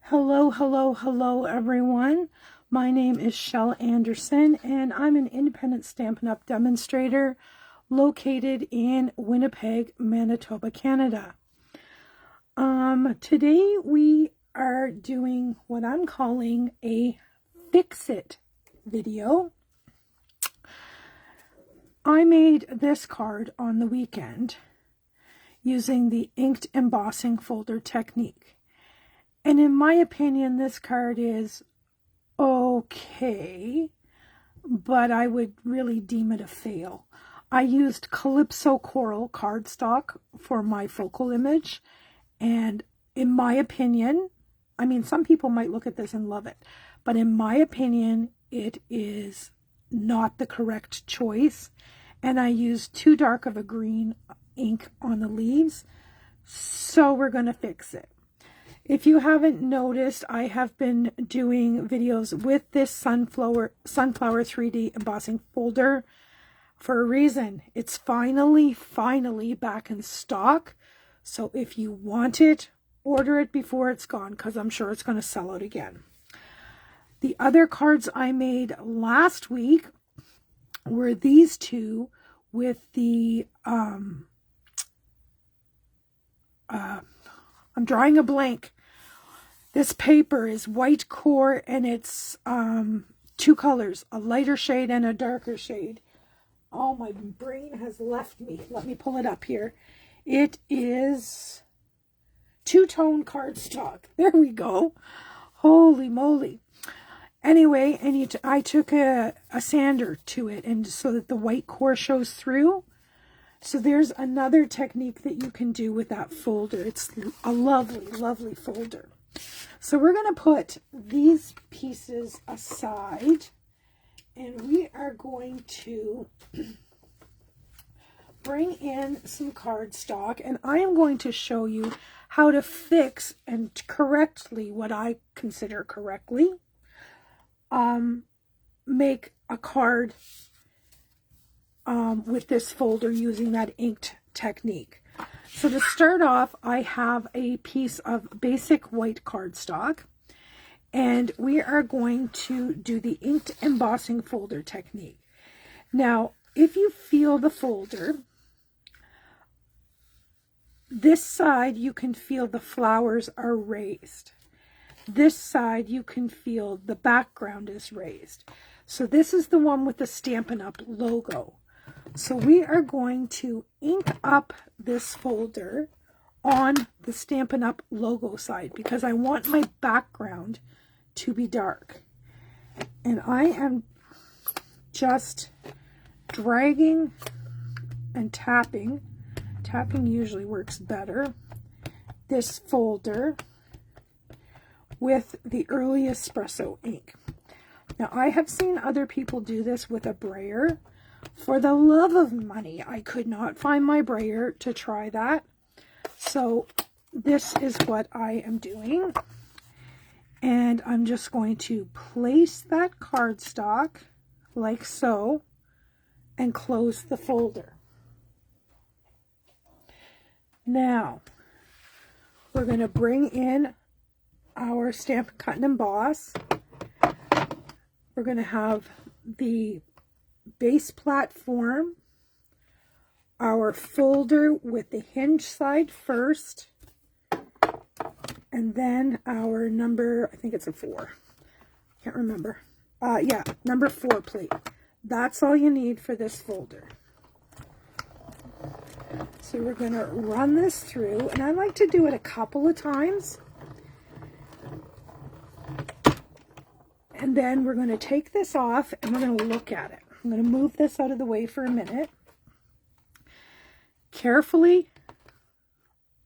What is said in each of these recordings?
Hello, hello, hello, everyone. My name is Shel Anderson, and I'm an independent Stampin' Up! Demonstrator located in Winnipeg, Manitoba, Canada. Today we are doing what I'm calling a fix-it video. I made this card on the weekend using the inked embossing folder technique. And in my opinion, this card is okay, but I would really deem it a fail. I used Calypso Coral cardstock for my focal image, and in my opinion, I mean, some people might look at this and love it, but in my opinion, it is not the correct choice, and I used too dark of a green ink on the leaves, so we're going to fix it. If you haven't noticed, I have been doing videos with this Sunflower 3D embossing folder for a reason. It's finally back in stock. So if you want it, order it before it's gone, because I'm sure it's going to sell out again. The other cards I made last week were these two with the I'm drawing a blank. This paper is white core, and it's two colors, a lighter shade and a darker shade. Oh, my brain has left me. Let me pull it up here. It is two-tone cardstock. There we go. Holy moly. Anyway, and I took a sander to it, and so that the white core shows through. So there's another technique that you can do with that folder. It's a lovely, lovely folder. So we're going to put these pieces aside, and we are going to bring in some cardstock, and I am going to show you how to fix and correctly, what I consider correctly, make a card with this folder using that inked technique. So to start off, I have a piece of basic white cardstock, and we are going to do the inked embossing folder technique. Now, if you feel the folder, this side you can feel the flowers are raised. This side you can feel the background is raised. So this is the one with the Stampin' Up! Logo. So we are going to ink up this folder on the Stampin' Up! Logo side, because I want my background to be dark. And I am just dragging and tapping. Tapping usually works better. This folder with the early espresso ink. Now, I have seen other people do this with a brayer. For the love of money, I could not find my brayer to try that. So this is what I am doing. And I'm just going to place that cardstock like so and close the folder. Now, we're going to bring in our Stampin' Cut and Emboss. We're going to have the base platform, our folder with the hinge side first, and then our number, I think it's a 4. Can't remember. Yeah, number 4 plate. That's all you need for this folder. So we're going to run this through, and I like to do it a couple of times. And then we're going to take this off, and we're going to look at it. I'm going to move this out of the way for a minute. Carefully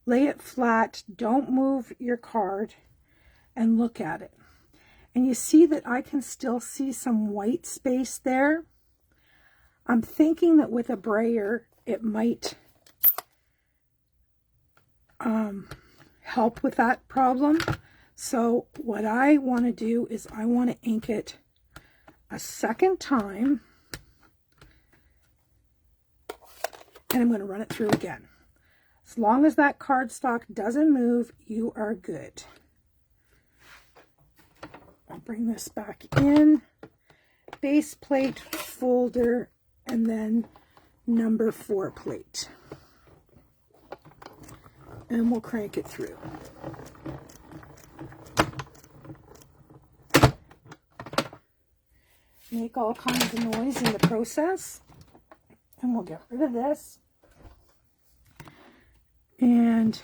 lay it flat. Don't move your card, and look at it. And you see that I can still see some white space there. I'm thinking that with a brayer, it might help with that problem. So what I want to do is I want to ink it a second time. And I'm going to run it through again. As long as that cardstock doesn't move, you are good. bring this back in. Base plate, folder, and then number 4 plate. And we'll crank it through. Make all kinds of noise in the process. And we'll get rid of this. And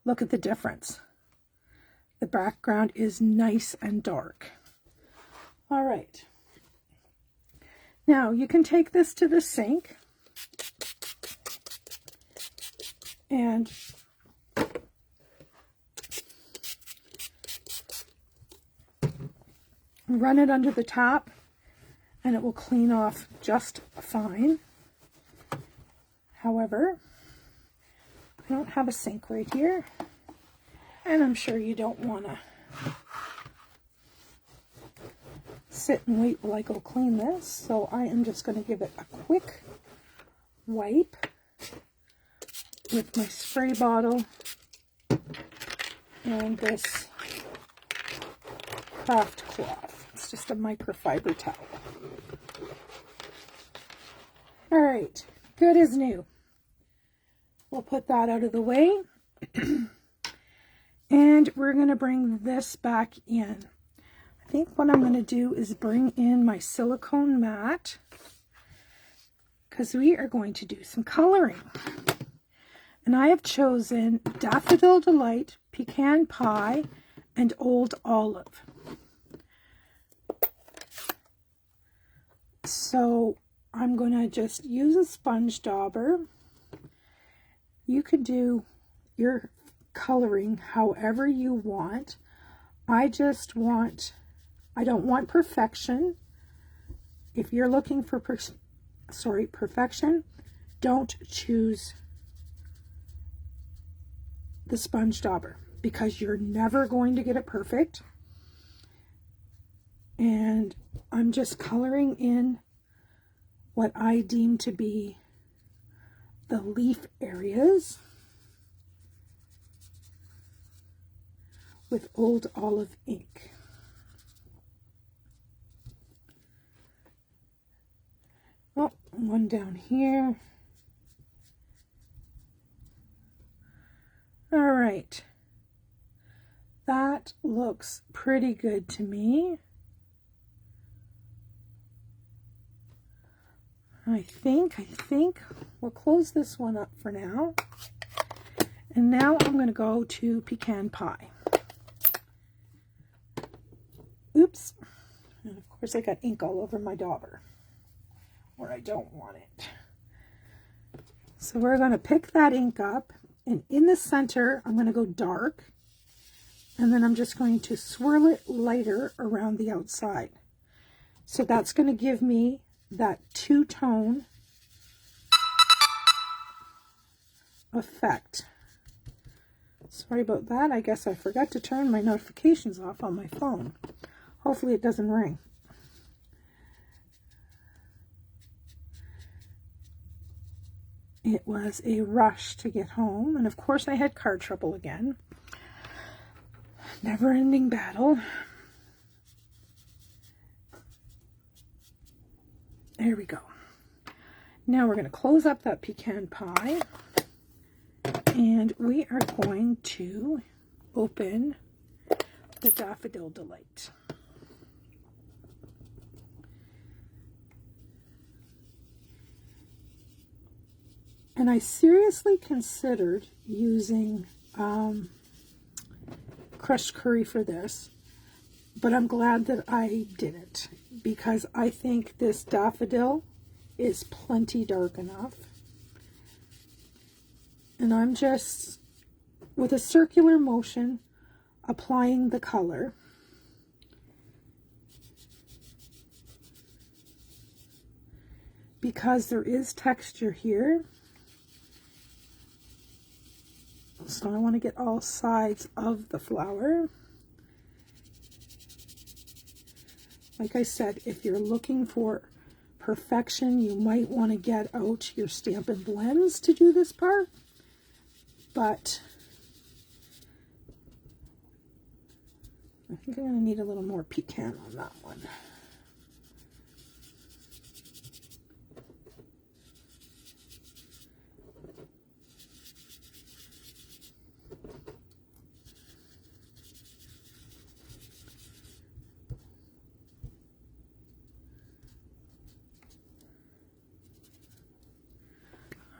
look at the difference. The background is nice and dark. All right. Now you can take this to the sink and run it under the tap, and it will clean off just fine. However, I don't have a sink right here, and I'm sure you don't want to sit and wait while I go clean this, so I am just going to give it a quick wipe with my spray bottle and this craft cloth. It's just a microfiber towel. All right, good as new. We'll put that out of the way. And we're going to bring this back in. I think what I'm going to do is bring in my silicone mat, because we are going to do some coloring. And I have chosen Daffodil Delight, Pecan Pie, and Old Olive. So I'm going to just use a sponge dauber. You could do your coloring however you want. I don't want perfection. If you're looking for perfection, don't choose the sponge dauber, because you're never going to get it perfect. And I'm just coloring in what I deem to be the leaf areas with Old Olive ink. Oh, one down here. All right. That looks pretty good to me. I think we'll close this one up for now. And now I'm going to go to Pecan Pie. Oops. And of course I got ink all over my dauber where I don't want it. So we're going to pick that ink up, and in the center I'm going to go dark, and then I'm just going to swirl it lighter around the outside. So that's going to give me that two-tone effect. Sorry about that. I guess I forgot to turn my notifications off on my phone. Hopefully it doesn't ring. It was a rush to get home, and of course I had car trouble again. Never-ending battle. There we go. Now we're going to close up that pecan pie, and we are going to open the Daffodil Delight. And I seriously considered using crushed curry for this, but I'm glad that I didn't, because I think this daffodil is plenty dark enough. And I'm just, with a circular motion, applying the color. Because there is texture here. So I want to get all sides of the flower. Like I said, if you're looking for perfection, you might want to get out your Stampin' blends to do this part. But I think I'm going to need a little more pecan on that one.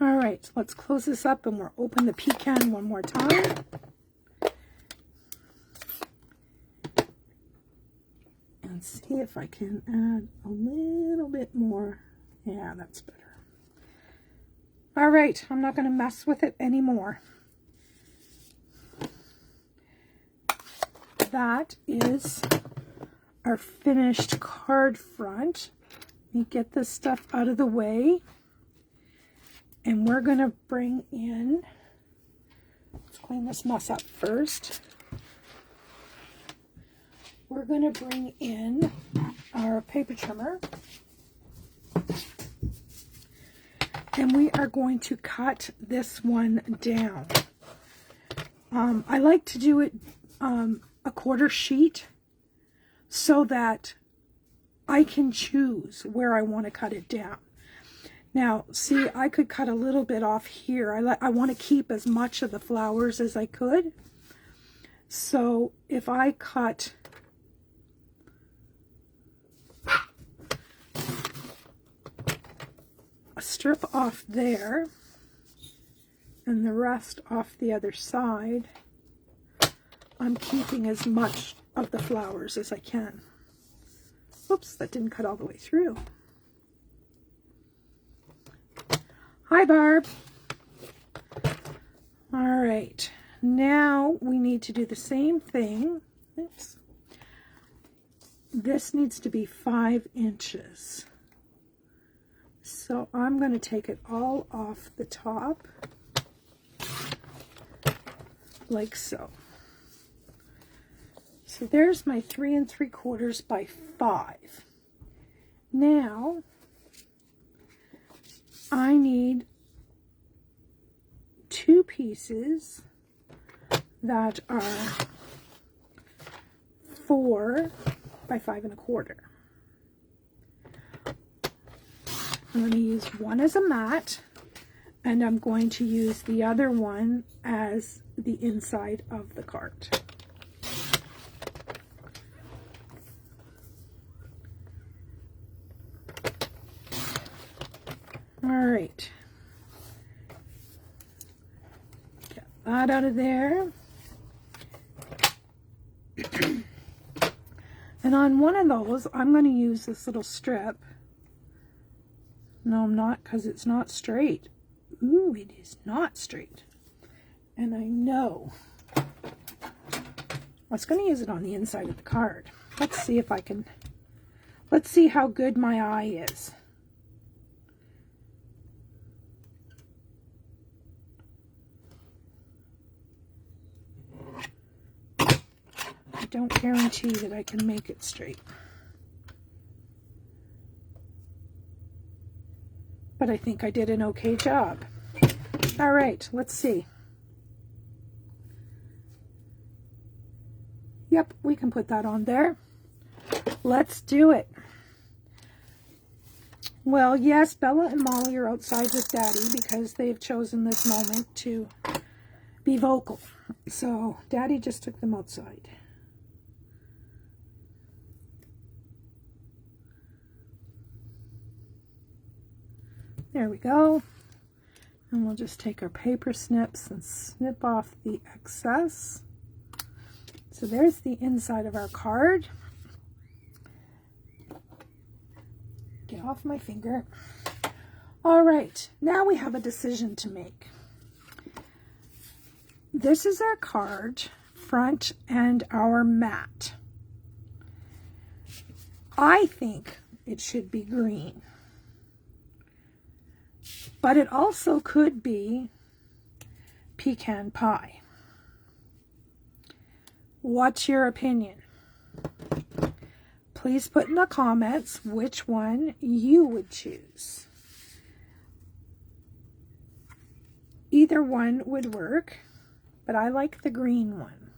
All right, let's close this up and we'll open the pecan one more time. And see if I can add a little bit more. Yeah, that's better. All right, I'm not going to mess with it anymore. That is our finished card front. Let me get this stuff out of the way. And we're going to bring in, let's clean this mess up first. We're going to bring in our paper trimmer. And we are going to cut this one down. I like to do it a quarter sheet so that I can choose where I want to cut it down. Now, see, I could cut a little bit off here. I want to keep as much of the flowers as I could. So if I cut a strip off there and the rest off the other side, I'm keeping as much of the flowers as I can. Oops, that didn't cut all the way through. Hi, Barb. All right, now we need to do the same thing. Oops. This needs to be 5 inches. So I'm going to take it all off the top, like so. So there's my 3 3/4 by 5. Now, I need 2 pieces that are 4 by 5 1/4. I'm going to use one as a mat, and I'm going to use the other one as the inside of the card. All right, get that out of there. And on one of those, I'm going to use this little strip. No, I'm not, because it's not straight. Ooh, it is not straight. And I know. I was going to use it on the inside of the card. Let's see if I can. Let's see how good my eye is. I don't guarantee that I can make it straight. But I think I did an okay job. All right, let's see. Yep, we can put that on there. Let's do it. Well, yes, Bella and Molly are outside with Daddy because they've chosen this moment to be vocal. So Daddy just took them outside. There we go. And we'll just take our paper snips and snip off the excess. So there's the inside of our card. Get off my finger. All right, now we have a decision to make. This is our card front and our mat. I think it should be green. But it also could be pecan pie. What's your opinion? Please put in the comments which one you would choose. Either one would work, but I like the green one.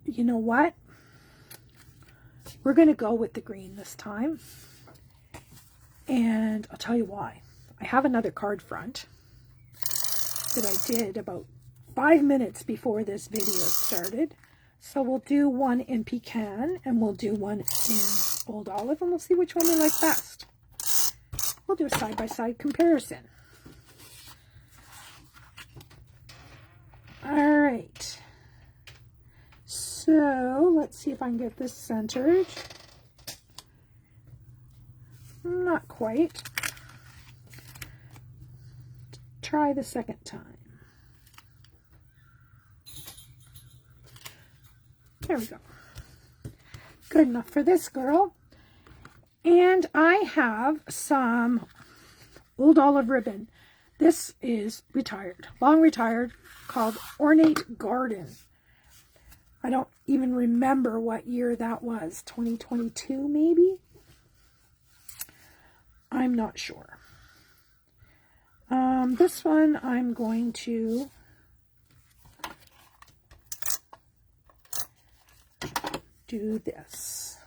you know what? We're going to go with the green this time. And I'll tell you why. I have another card front that I did about 5 minutes before this video started. So we'll do one in pecan and we'll do one in old olive, and we'll see which one we like best. We'll do a side-by-side comparison. All right. So let's see if I can get this centered. Not quite. Try the second time. There we go. Good enough for this girl. And I have some old olive ribbon. This is retired, long retired, called Ornate Garden. I don't even remember what year that was. 2022 maybe? I'm not sure. This one I'm going to do this.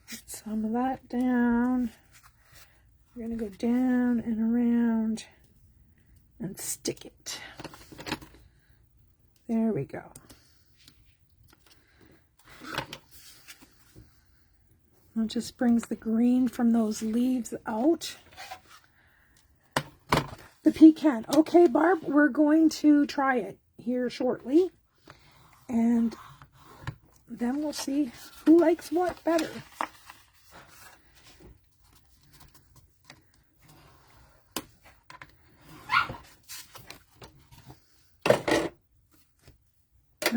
Put some of that down. We're going to go down and around and stick it. There we go. It just brings the green from those leaves out. The pecan. Okay, Barb, we're going to try it here shortly. And then we'll see who likes what better.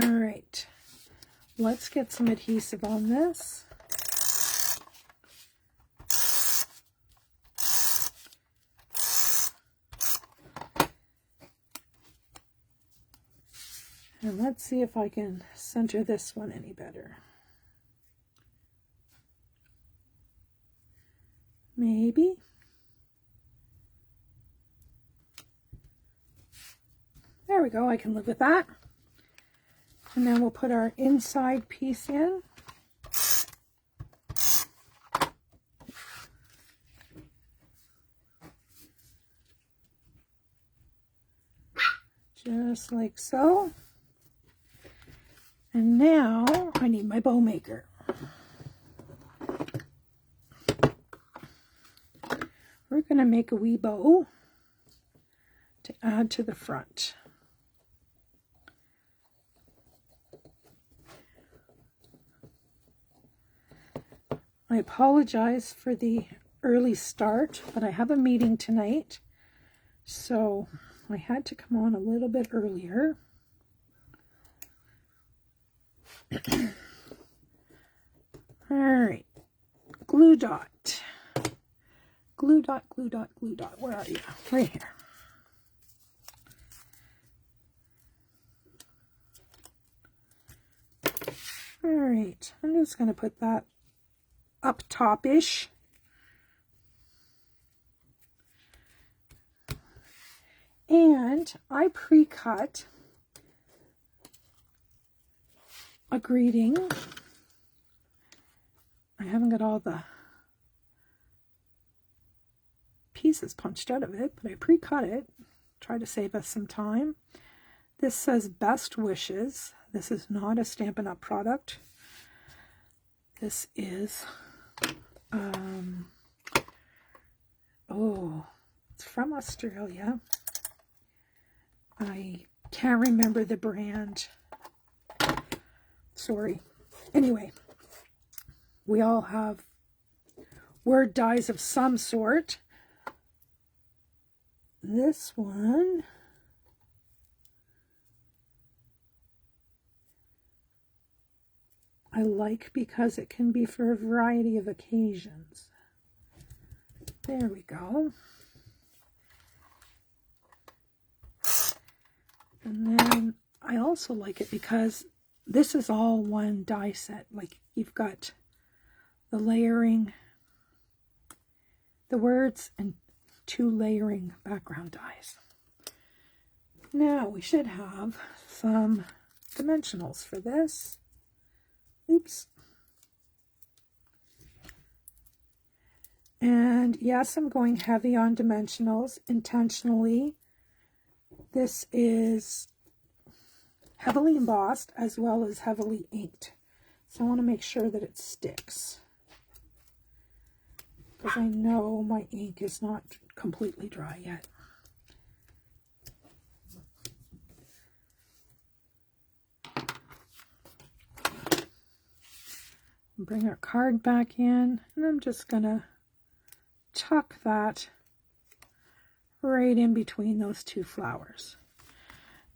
All right, let's get some adhesive on this. And let's see if I can center this one any better. Maybe. There we go, I can live with that. And then we'll put our inside piece in. Just like so. And now I need my bow maker. We're going to make a wee bow to add to the front. I apologize for the early start, but I have a meeting tonight, so I had to come on a little bit earlier. All right, glue dot. Glue dot, glue dot, glue dot. Where are you? Right here. All right, I'm just going to put that up top-ish. And I pre-cut a greeting. I haven't got all the pieces punched out of it, but I pre-cut it. Try to save us some time. This says best wishes. This is not a Stampin' Up! Product. This is, oh, it's from Australia. I can't remember the brand. Sorry. Anyway, we all have word dies of some sort. This one I like because it can be for a variety of occasions. There we go. And then I also like it because this is all one die set. Like, you've got the layering, the words, and 2 layering background dies. Now we should have some dimensionals for this. Oops. And yes, I'm going heavy on dimensionals intentionally. This is heavily embossed as well as heavily inked. So I want to make sure that it sticks, because I know my ink is not completely dry yet. Bring our card back in, and I'm just going to tuck that right in between those 2 flowers.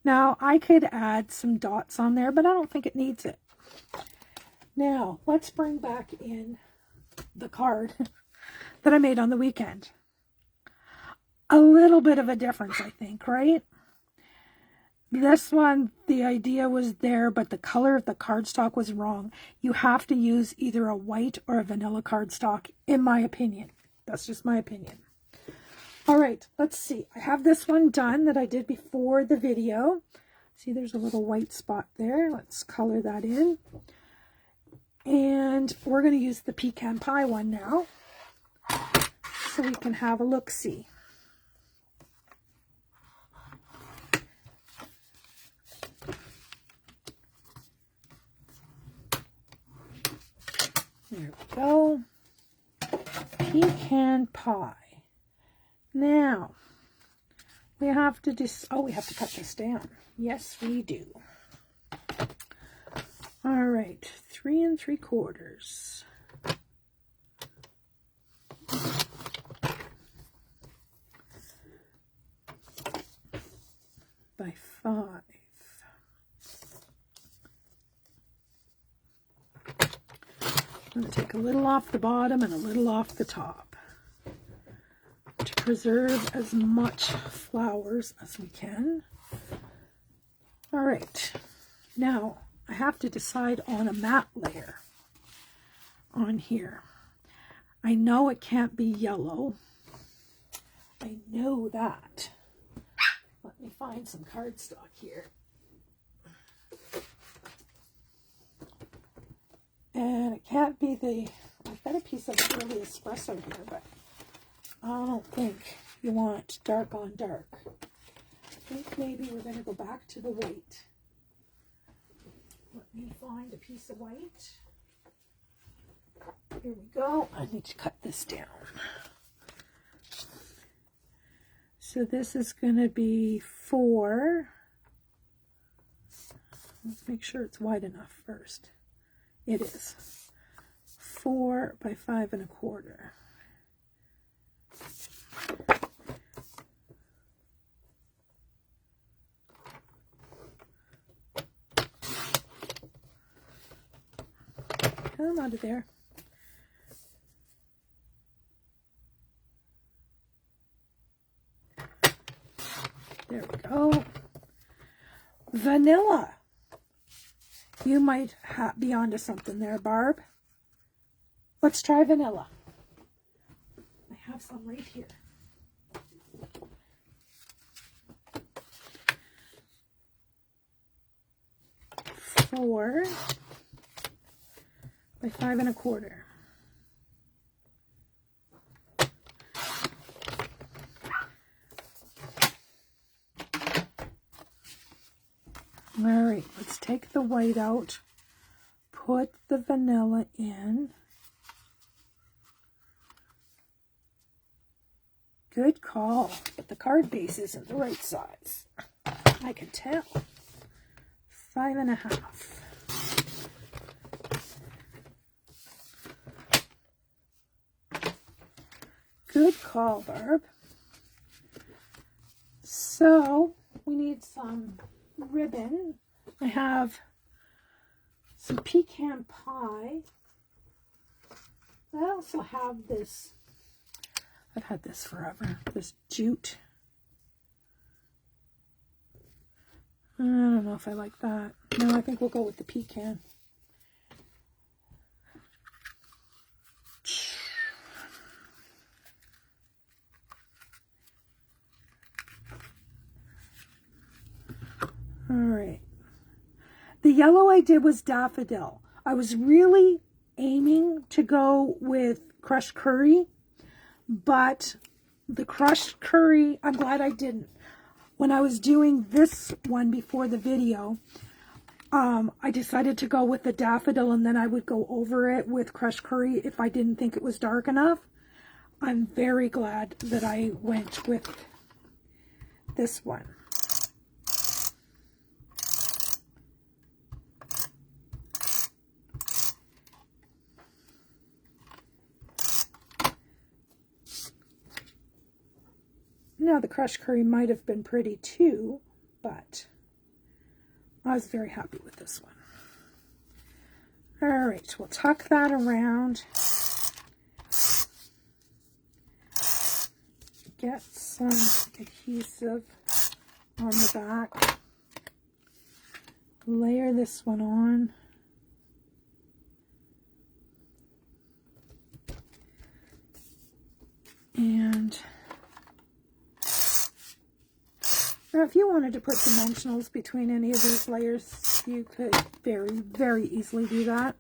Now, I could add some dots on there, but I don't think it needs it. Now, let's bring back in the card that I made on the weekend. A little bit of a difference, I think, right? This one, the idea was there, but the color of the cardstock was wrong. You have to use either a white or a vanilla cardstock, in my opinion. That's just my opinion. All right, let's see. I have this one done that I did before the video. See, there's a little white spot there. Let's color that in. And we're going to use the pecan pie one now, so we can have a look-see. There we go. Pecan pie. Now, we have to we have to cut this down. Yes, we do. All right, 3 3/4 by 5. I'm going to take a little off the bottom and a little off the top to preserve as much flowers as we can. All right, now I have to decide on a matte layer on here. I know it can't be yellow. I know that. Let me find some cardstock here. And it can't be I've got a piece of early espresso here, but I don't think you want dark on dark. I think maybe we're going to go back to the white. Let me find a piece of white. Here we go. I need to cut this down. So this is going to be 4. Let's make sure it's wide enough first. It is 4 by 5 1/4. Come out of there. There we go. Vanilla. You might be onto something there, Barb. Let's try vanilla. I have some right here. Four by 5 1/4. All right, let's take the white out, put the vanilla in. Good call, but the card base isn't the right size. I can tell. 5 1/2. Good call, Barb. So we need some ribbon. I have some pecan pie. I also have this, I've had this forever, this jute. I don't know if I like that. No, I think we'll go with the pecan. All right. The yellow I did was daffodil. I was really aiming to go with crushed curry, but the crushed curry, I'm glad I didn't. When I was doing this one before the video, I decided to go with the daffodil, and then I would go over it with crushed curry if I didn't think it was dark enough. I'm very glad that I went with this one. Now, the crushed curry might have been pretty too, but I was very happy with this one. All right, we'll tuck that around. Get some adhesive on the back. Layer this one on. And now, if you wanted to put dimensionals between any of these layers, you could very, very easily do that.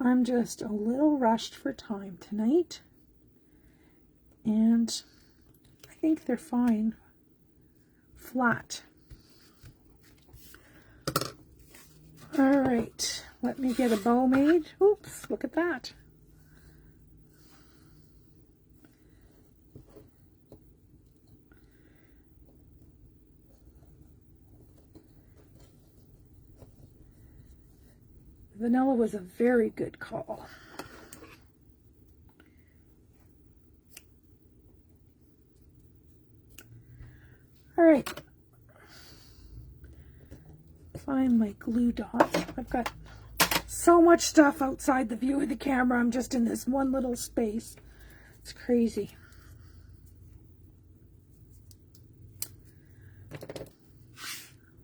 I'm just a little rushed for time tonight, and I think they're fine flat. All right, let me get a bow made. Oops, look at that. Vanilla was a very good call. All right. Find my glue dots. I've got so much stuff outside the view of the camera. I'm just in this one little space. It's crazy.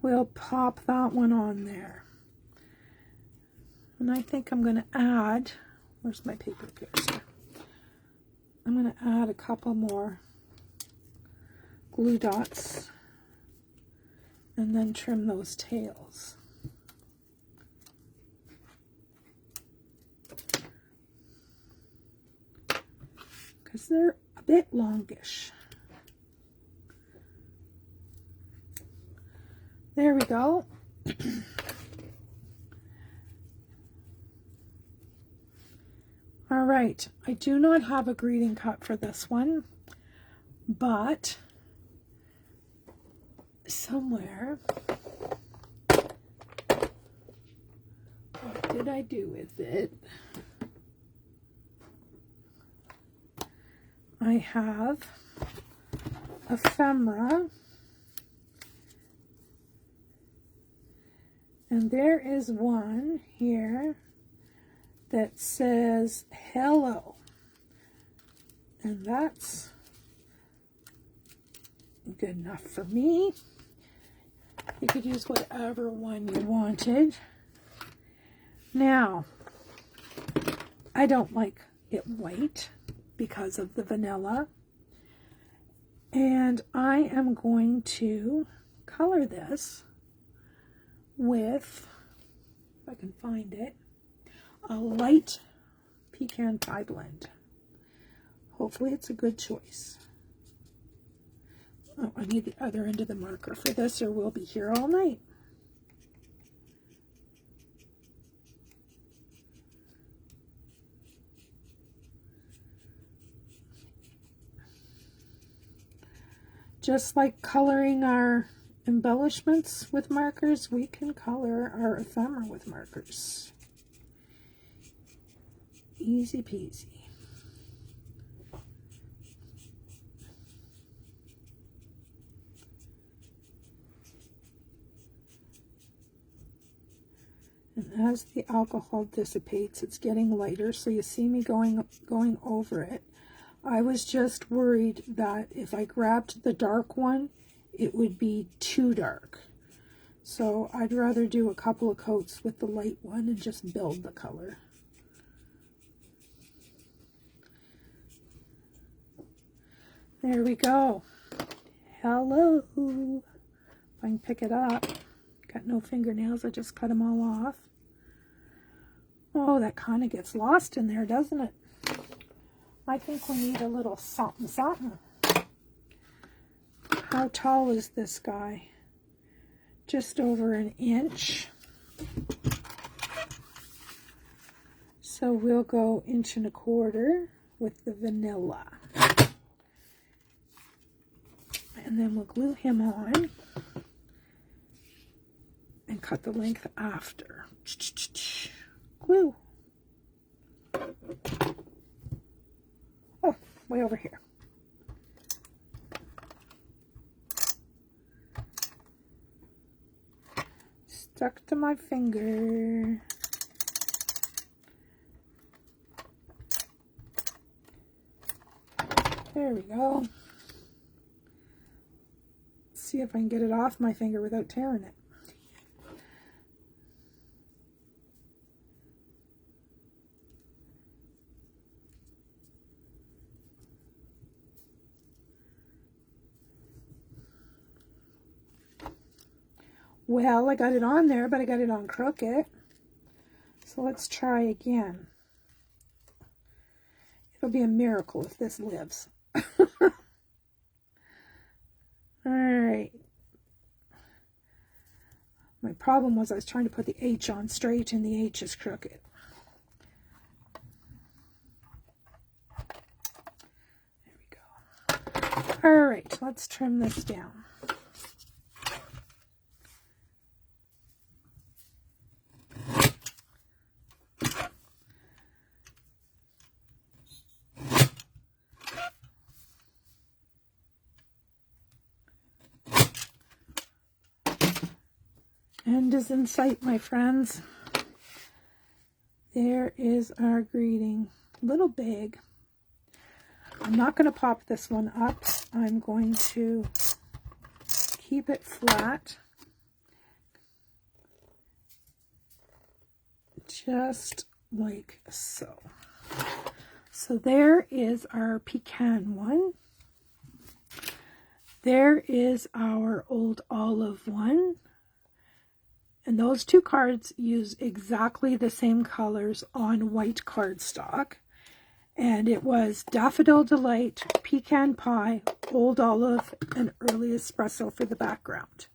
We'll pop that one on there. And I think I'm going to add, where's my paper piercer? I'm going to add a couple more glue dots and then trim those tails. Because they're a bit longish. There we go. All right, I do not have a greeting cut for this one, but somewhere, what did I do with it? I have ephemera, and there is one here that says hello, and that's good enough for me. You could use whatever one you wanted. Now, I don't like it white because of the vanilla, and I am going to color this with, if I can find it, a light pecan pie blend. Hopefully it's a good choice. Oh, I need the other end of the marker for this, or we'll be here all night. Just like coloring our embellishments with markers, we can color our ephemera with markers. Easy peasy. And as the alcohol dissipates, it's getting lighter, so you see me going over it. I was just worried that if I grabbed the dark one, it would be too dark. So I'd rather do a couple of coats with the light one and just build the color. There we go. Hello. If I can pick it up. Got no fingernails, I just cut them all off. Oh, that kind of gets lost in there, doesn't it? I think we need a little something something. How tall is this guy? Just over an inch. So we'll go 1.25 inches with the vanilla. And then we'll glue him on and cut the length after. Glue. Oh, way over here. Stuck to my finger. There we go. Let's see if I can get it off my finger without tearing it. Well, I got it on there, but I got it on crooked. So let's try again. It'll be a miracle if this lives. Alright. My problem was I was trying to put the H on straight and the H is crooked. There we go. Alright, let's trim this down. End is in sight, my friends. There is our greeting. Little big. I'm not going to pop this one up. I'm going to keep it flat. Just like so. So there is our pecan one. There is our old olive one. And those two cards use exactly the same colors on white cardstock. And it was Daffodil Delight, Pecan Pie, Old Olive, and Early Espresso for the background.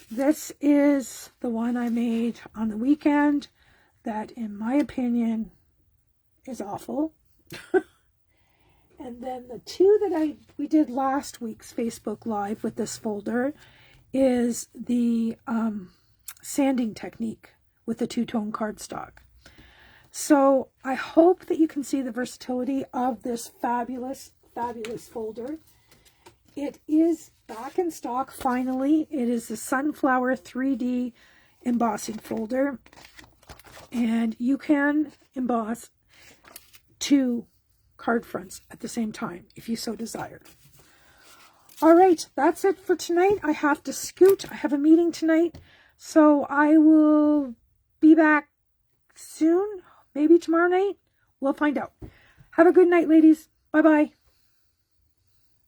This is the one I made on the weekend that, in my opinion, is awful. And then the two that we did last week's Facebook Live with this folder is the sanding technique with the two-tone cardstock. So I hope that you can see the versatility of this fabulous, fabulous folder. It is back in stock finally. It is the Sunflower 3D embossing folder. And you can emboss 2 card fronts at the same time if you so desire. All right, that's it for tonight. I have to scoot. I have a meeting tonight. So I will be back soon. Maybe tomorrow night. We'll find out. Have a good night, ladies. Bye-bye.